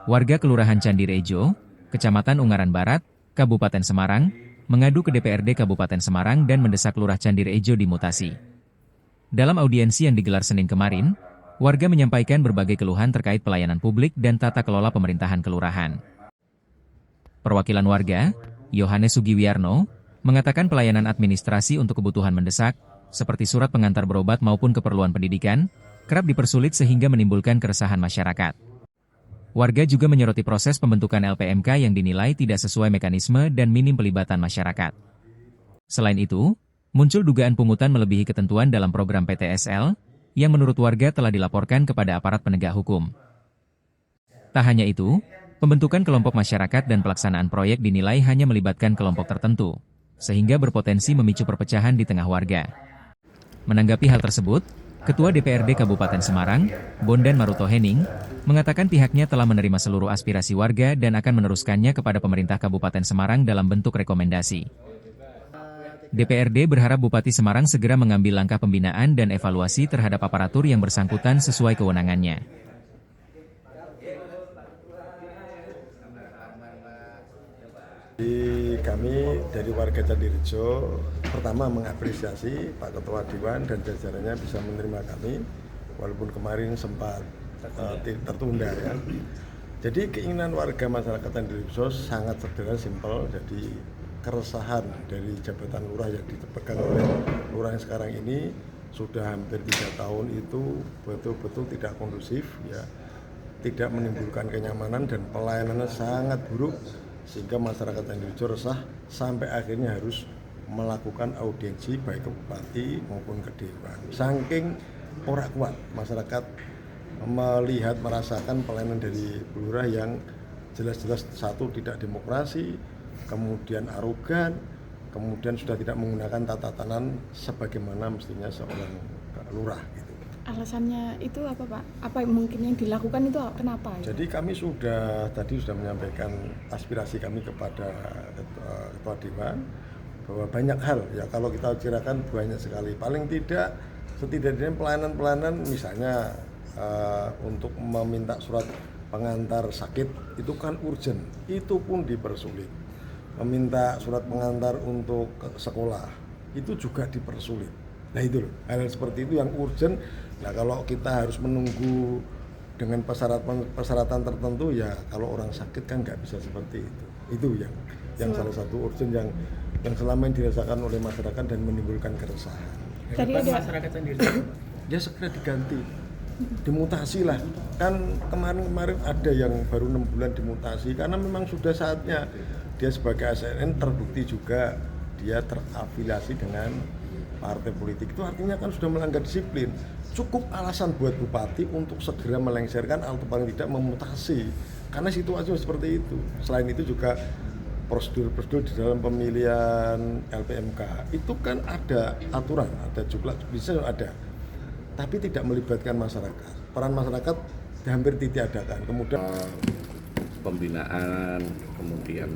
Warga Kelurahan Candirejo, Kecamatan Ungaran Barat, Kabupaten Semarang, mengadu ke DPRD Kabupaten Semarang dan mendesak Lurah Candirejo dimutasi. Dalam audiensi yang digelar Senin kemarin, warga menyampaikan berbagai keluhan terkait pelayanan publik dan tata kelola pemerintahan kelurahan. Perwakilan warga, Yohanes Sugiwiarno, mengatakan pelayanan administrasi untuk kebutuhan mendesak, seperti surat pengantar berobat maupun keperluan pendidikan, kerap dipersulit sehingga menimbulkan keresahan masyarakat. Warga juga menyoroti proses pembentukan LPMK yang dinilai tidak sesuai mekanisme dan minim pelibatan masyarakat. Selain itu, muncul dugaan pungutan melebihi ketentuan dalam program PTSL, yang menurut warga telah dilaporkan kepada aparat penegak hukum. Tak hanya itu, pembentukan kelompok masyarakat dan pelaksanaan proyek dinilai hanya melibatkan kelompok tertentu, sehingga berpotensi memicu perpecahan di tengah warga. Menanggapi hal tersebut, Ketua DPRD Kabupaten Semarang, Bondan Maruto Henning, mengatakan pihaknya telah menerima seluruh aspirasi warga dan akan meneruskannya kepada pemerintah Kabupaten Semarang dalam bentuk rekomendasi. DPRD berharap Bupati Semarang segera mengambil langkah pembinaan dan evaluasi terhadap aparatur yang bersangkutan sesuai kewenangannya. Kami dari warga Candirejo pertama mengapresiasi Pak Ketua Dewan dan jajarannya bisa menerima kami walaupun kemarin sempat tertunda ya. Jadi keinginan warga masyarakat Candirejo sangat sederhana, simpel. Jadi keresahan dari jabatan lurah yang dipegang oleh lurah yang sekarang ini sudah hampir 3 tahun itu betul-betul tidak kondusif ya, tidak menimbulkan kenyamanan dan pelayanannya sangat buruk, sehingga masyarakat Candirejo resah sampai akhirnya harus melakukan audiensi baik ke bupati maupun ke dewan. Saking ora kuat masyarakat melihat merasakan pelayanan dari lurah yang jelas-jelas satu tidak demokrasi, kemudian arogan, kemudian sudah tidak menggunakan tata tanan sebagaimana mestinya seorang lurah gitu. Alasannya itu apa Pak? Apa mungkin yang dilakukan itu kenapa? Jadi kami sudah menyampaikan aspirasi kami kepada Ketua Dewan bahwa banyak hal ya, kalau kita kirakan banyak sekali. Paling tidak setidaknya pelayanan misalnya untuk meminta surat pengantar sakit itu kan urgent, itu pun dipersulit. Meminta surat pengantar untuk sekolah itu juga dipersulit. Nah itu loh, hal seperti itu yang urgent. Nah kalau kita harus menunggu dengan persyaratan tertentu ya, kalau orang sakit kan nggak bisa seperti itu. Itu yang salah satu urgent yang selama ini dirasakan oleh masyarakat dan menimbulkan keresahan. Tadi ada masyarakat sendiri. Dia segera diganti, dimutasi lah. Kan kemarin ada yang baru 6 bulan dimutasi karena memang sudah saatnya dia sebagai ASN terbukti juga dia terafiliasi dengan partai politik. Itu artinya kan sudah melanggar disiplin. Cukup alasan buat bupati untuk segera melengsarkan atau paling tidak memutasi, karena situasi seperti itu. Selain itu juga prosedur-prosedur di dalam pemilihan LPMK itu kan ada aturan, ada jumlah, bisa ada, tapi tidak melibatkan masyarakat. Peran masyarakat hampir ditiadakan. Kemudian pembinaan, kemudian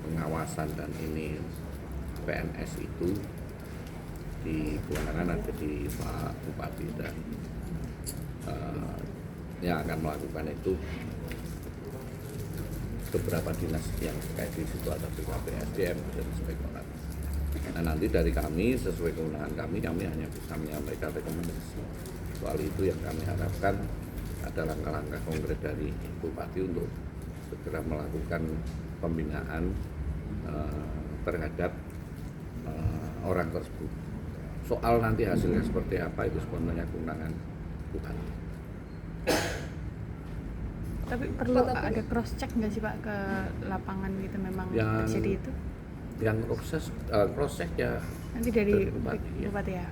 pengawasan dan ini PNS itu di kewenangan ada di Pak Bupati dan yang akan melakukan itu beberapa dinas yang terkait di situ, ada BKP, SDM dan sebagainya. Nah nanti dari kami sesuai kewenangan kami hanya bisa menyampaikan rekomendasi. Soal itu yang kami harapkan ada langkah-langkah konkret dari Bupati untuk segera melakukan pembinaan terhadap orang tersebut. Soal nanti hasilnya seperti apa itu sebenarnya kewenangan Bupati. Tapi perlu ada cross check nggak sih Pak ke lapangan gitu, memang terjadi itu? Yang cross check ya nanti dari Bupati, Bupati ya.